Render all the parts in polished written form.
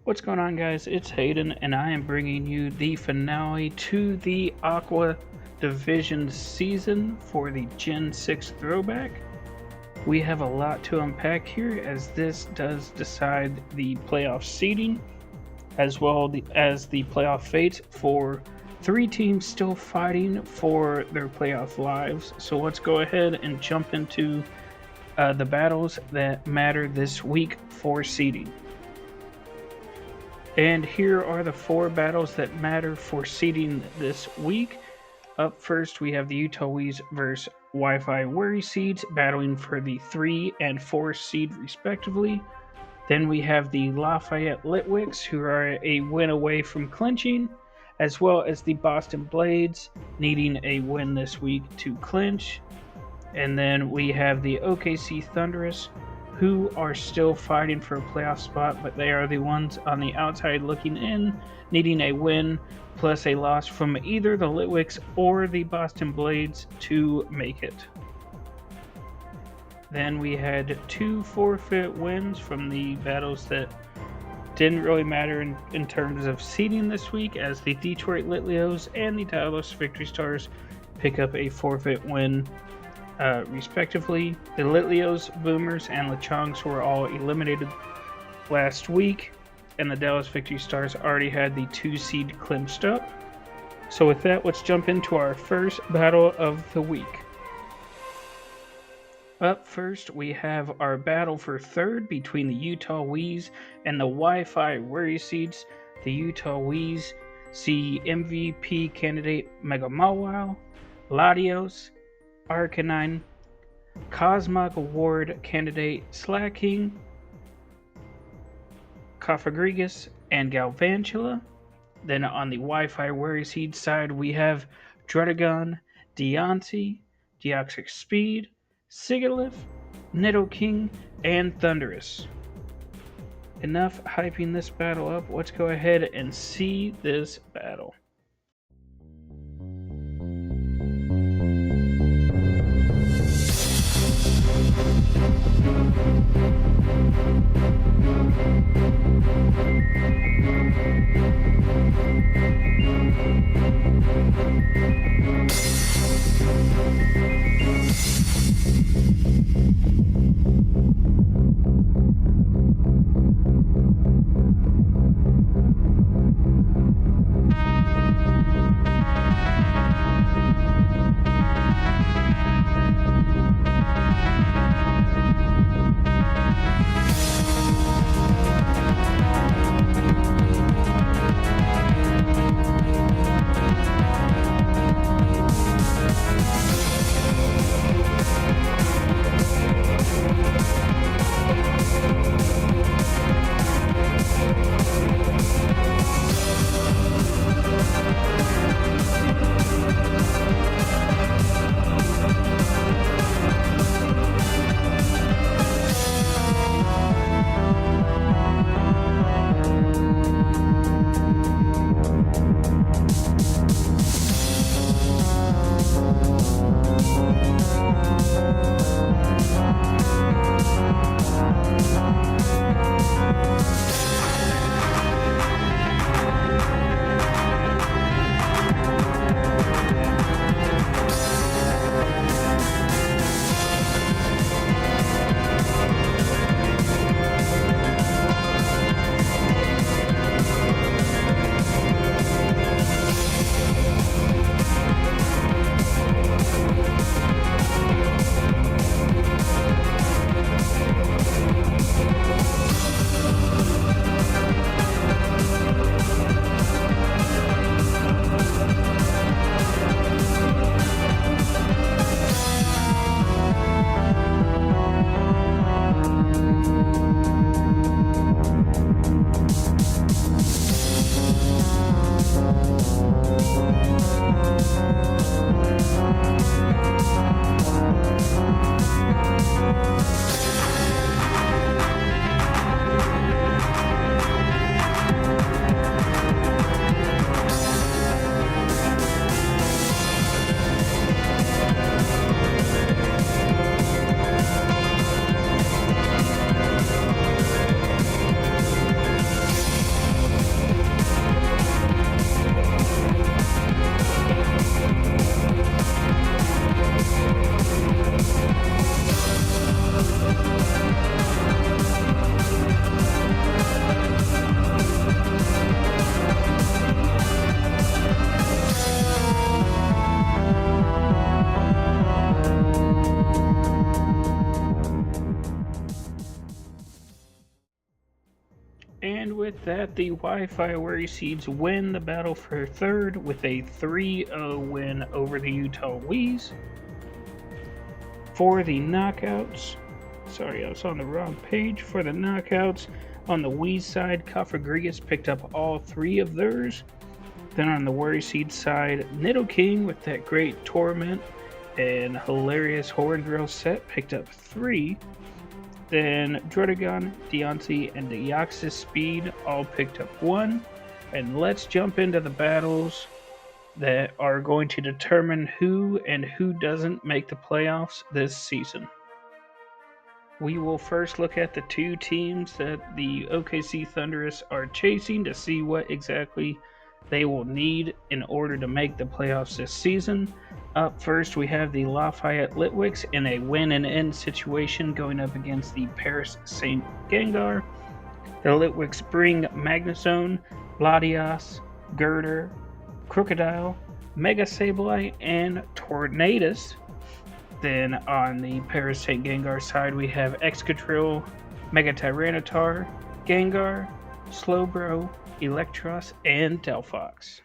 What's going on, guys? It's Hayden, and I am bringing you the finale to the Aqua Division season for the Gen 6 Throwback. We have a lot to unpack here, as this does decide the playoff seeding, as well as the playoff fate for three teams still fighting for their playoff lives. So let's go ahead and jump into the battles that matter this week for seeding. And here are the four battles that matter for seeding this week. Up first, we have the Utah Wees versus Wi-Fi Worry Seeds battling for the 3 and 4 seed respectively. Then we have the Lafayette Litwicks, who are a win away from clinching, as well as the Boston Blades, needing a win this week to clinch. And then we have the OKC Thunderous, who are still fighting for a playoff spot, but they are the ones on the outside looking in, needing a win plus a loss from either the Litwicks or the Boston Blades to make it. Then we had two forfeit wins from the battles that didn't really matter in terms of seeding this week, as the Detroit Litleos and the Dallas Victory Stars pick up a forfeit win respectively. The Litleos, Boomers, and Lechongs were all eliminated last week, and the Dallas Victory Stars already had the 2 seed clinched up. So with that, let's jump into our first battle of the week. Up first, we have our battle for third between the Utah Wees and the Wi-Fi Worry Seeds. The Utah Wees see MVP candidate Mega Mawile, Latios, Arcanine, Cosmog Award candidate Slacking, Cofagrigus, and Galvantula. Then on the Wi-Fi Worry Seed side, we have Druddigon, Deontay, Deoxys Speed, Sigilyph, Nidoking, and Thunderous. Enough hyping this battle up, let's go ahead and see this battle. And with that, the Wi-Fi Worry Seeds win the battle for third with a 3-0 win over the Utah Wees. For the knockouts, sorry, I was on the wrong page. For the knockouts, on the Wees side, Cofagrigus picked up all 3 of theirs. Then on the Worry Seed side, Niddle King with that great Torment and hilarious Horn Drill set picked up 3. Then Drodagon, Deontay, and Deoxys Speed all picked up 1. And let's jump into the battles that are going to determine who and who doesn't make the playoffs this season. We will first look at the 2 teams that the OKC Thunderous are chasing to see what exactly they will need in order to make the playoffs this season. Up first, we have the Lafayette Litwicks in a win-and-end situation going up against the Paris Saint Gengar. The Litwicks bring Magnezone, Latias, Girder, Crocodile, Mega Sableye, and Tornadus. Then on the Paris Saint Gengar side, we have Excadrill, Mega Tyranitar, Gengar, Slowbro, Electros, and Delphox.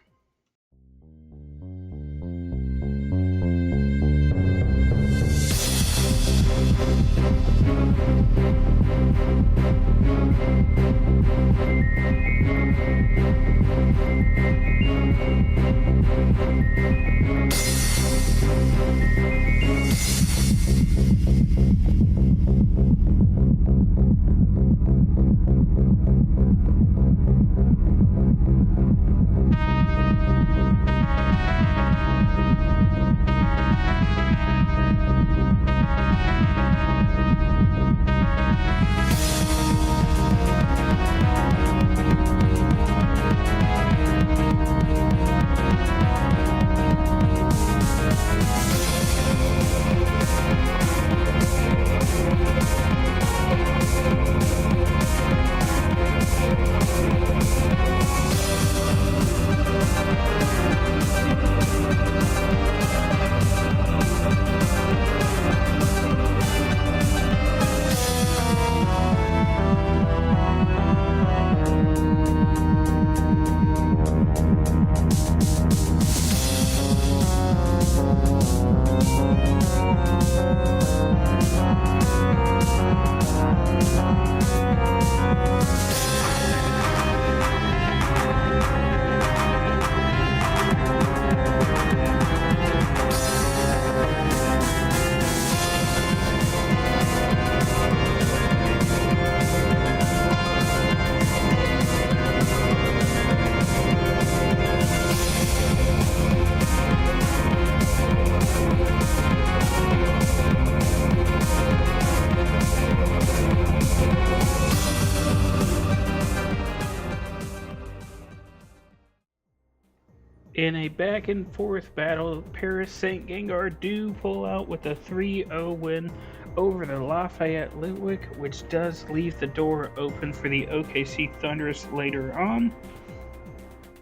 In a back and forth battle, Paris Saint Gengar do pull out with a 3-0 win over the Lafayette Litwick, which does leave the door open for the OKC Thunderous later on.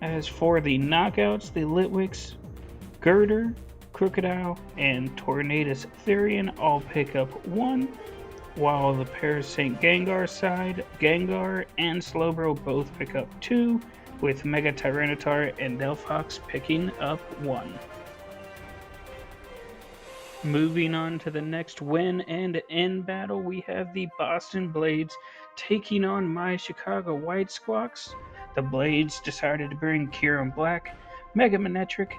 As for the knockouts, the Litwicks, Girder, Crocodile, and Tornadus Therian all pick up 1, while the Paris Saint Gengar side, Gengar and Slowbro both pick up 2, with Mega Tyranitar and Delphox picking up 1. Moving on to the next win and end battle, we have the Boston Blades taking on my Chicago White Squawks. The Blades decided to bring Kieran Black, Mega Manectric,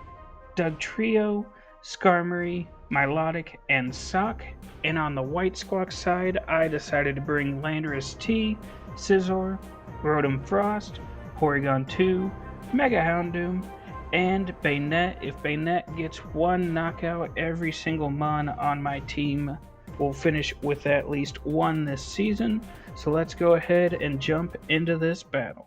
Dugtrio, Skarmory, Milotic, and Sock. And on the White Squawk side, I decided to bring Landorus T, Scizor, Rotom Frost, Porygon 2, Mega Houndoom, and Bayonet. If Bayonet gets 1 knockout, every single Mon on my team will finish with at least 1 this season. So let's go ahead and jump into this battle.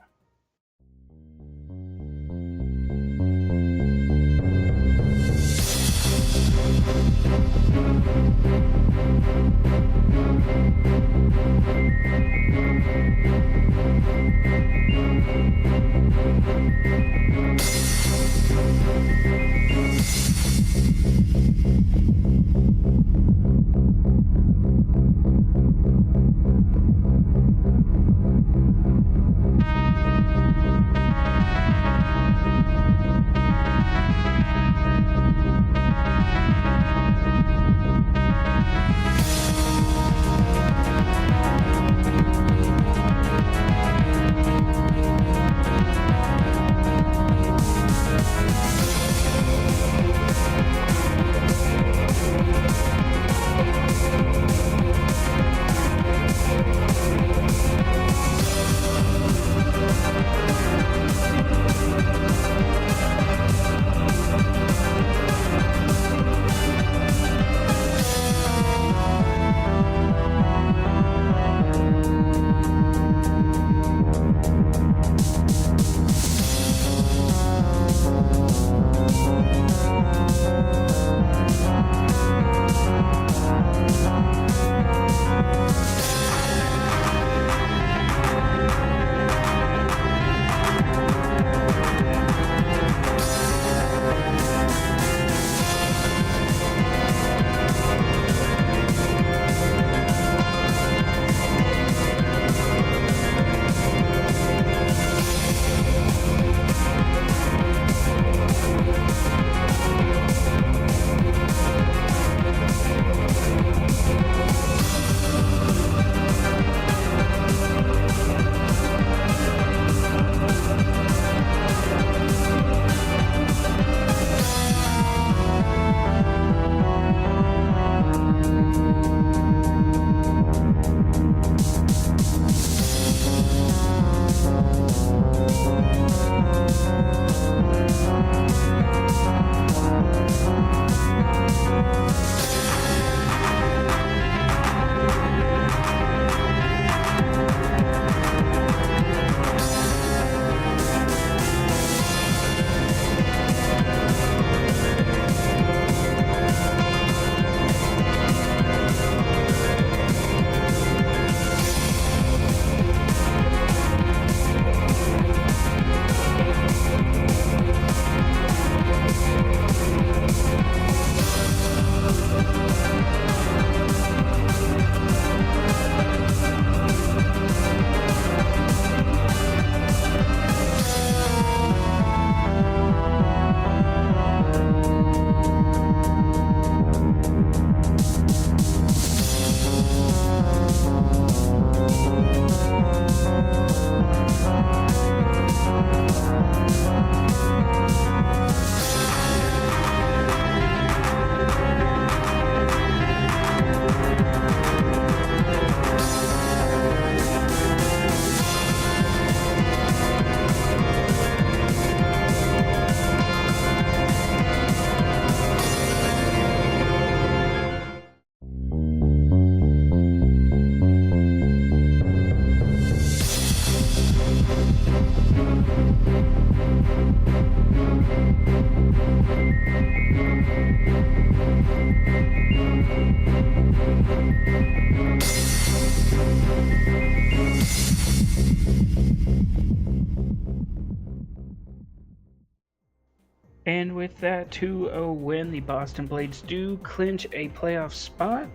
And with that 2-0 win, the Boston Blades do clinch a playoff spot,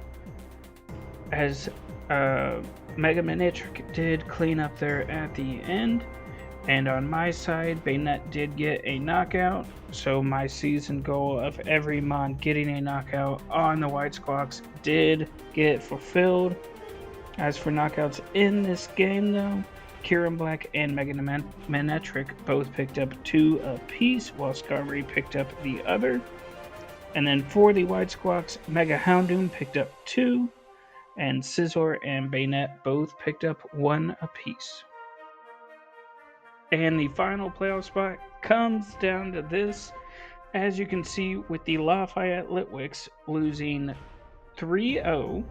as Mega Minitric did clean up there at the end. And on my side, Bayonet did get a knockout, so my season goal of every Mon getting a knockout on the White Squawks did get fulfilled. As for knockouts in this game, though, Kieran Black and Mega Minitric both picked up 2 apiece, while Skarmory picked up the other. And then for the White Squawks, Mega Houndoom picked up 2, and Scizor and Bayonet both picked up 1 apiece. And the final playoff spot comes down to this. As you can see, with the Lafayette Litwicks losing 3-0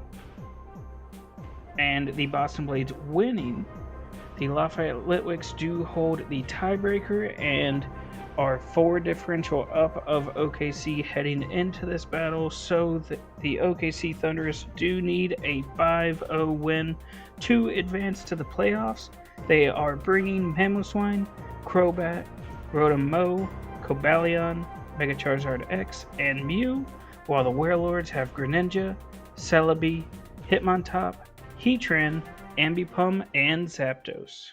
and the Boston Blades winning, the Lafayette Litwicks do hold the tiebreaker and are 4 differential up of OKC heading into this battle, so the OKC Thunderous do need a 5-0 win to advance to the playoffs. They are bringing Mamoswine, Crobat, Rotom-Mow, Cobalion, Mega Charizard X, and Mew, while the Warlords have Greninja, Celebi, Hitmontop, Heatran, Ambipom, and Zapdos.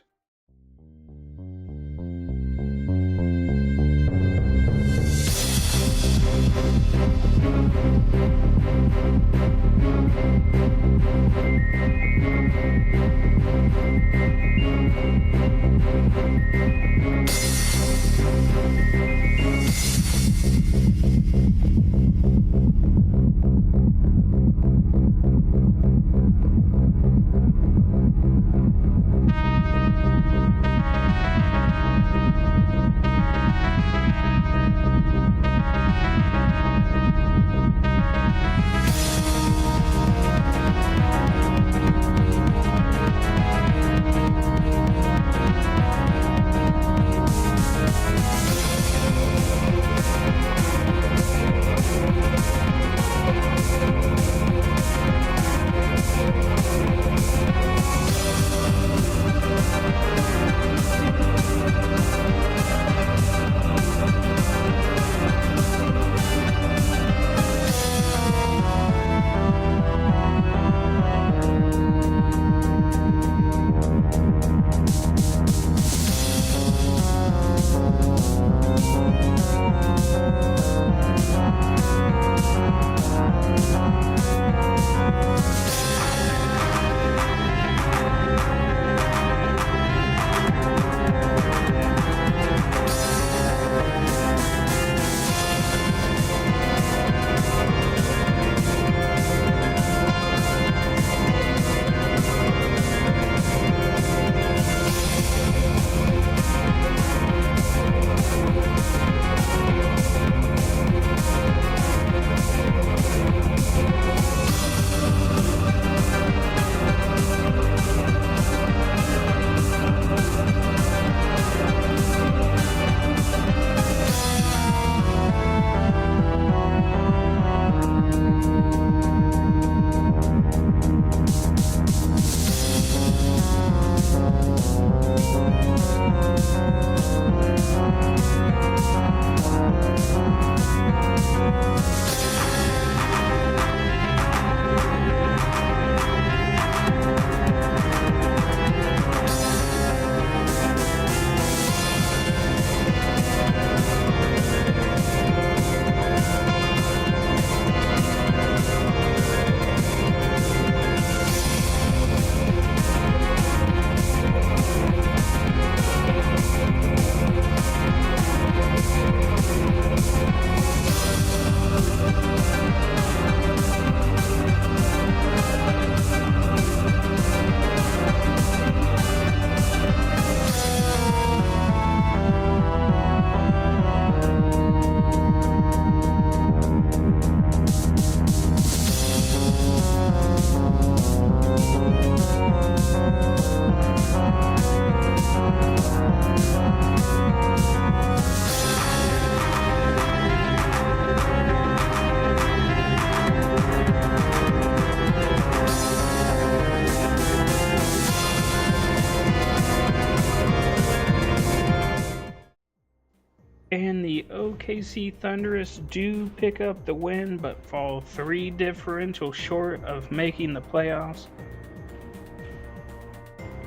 And the OKC Thunderous do pick up the win, but fall 3 differential short of making the playoffs.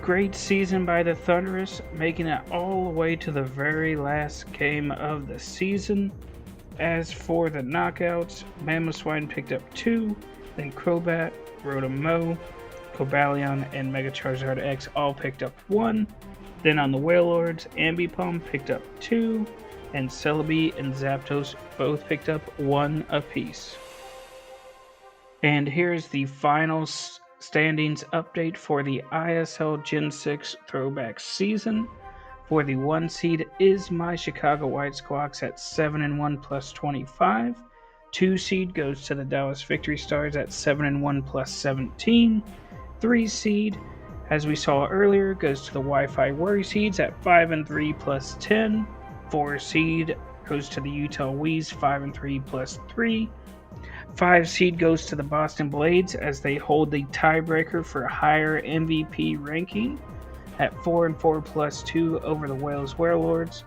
Great season by the Thunderous, making it all the way to the very last game of the season. As for the knockouts, Mamoswine picked up 2, then Crobat, Rotom-Mow, Cobalion, and Mega Charizard X all picked up 1. Then on the Wailords, Ambipom picked up 2, and Celebi and Zapdos both picked up 1 apiece. And here's the final standings update for the ISL Gen 6 Throwback season. For the 1 seed is my Chicago White Squawks at 7-1 plus 25. 2 seed goes to the Dallas Victory Stars at 7-1 plus 17. 3 seed, as we saw earlier, goes to the Wi-Fi Worry Seeds at 5-3 plus 10. 4 seed goes to the Utah Wees 5-3 plus 3. 5 seed goes to the Boston Blades as they hold the tiebreaker for a higher MVP ranking at 4-4 plus 2 over the Wales Warlords,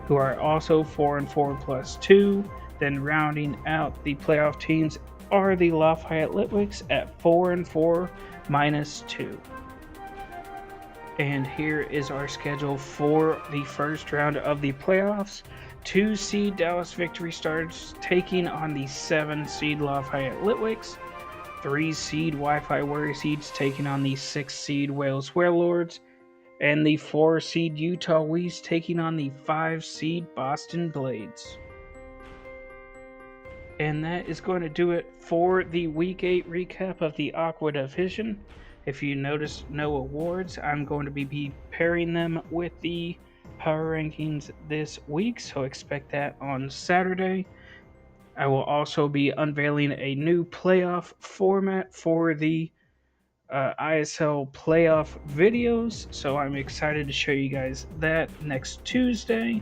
who are also 4-4 plus 2. Then rounding out the playoff teams are the Lafayette Litwicks at 4-4 minus 2. And here is our schedule for the first round of the playoffs. 2 seed Dallas Victory Stars taking on the 7 seed Lafayette Litwicks. 3 seed Wi-Fi Worry Seeds taking on the 6 seed Wales Warlords. And the 4 seed Utah Wees taking on the 5 seed Boston Blades. And that is going to do it for the Week 8 recap of the Aqua Division. If you notice no awards, I'm going to be pairing them with the power rankings this week, so expect that on Saturday. I will also be unveiling a new playoff format for the ISL playoff videos, so I'm excited to show you guys that next Tuesday.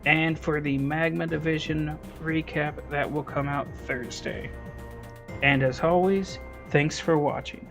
And for the Magma Division recap, that will come out Thursday. And as always, thanks for watching.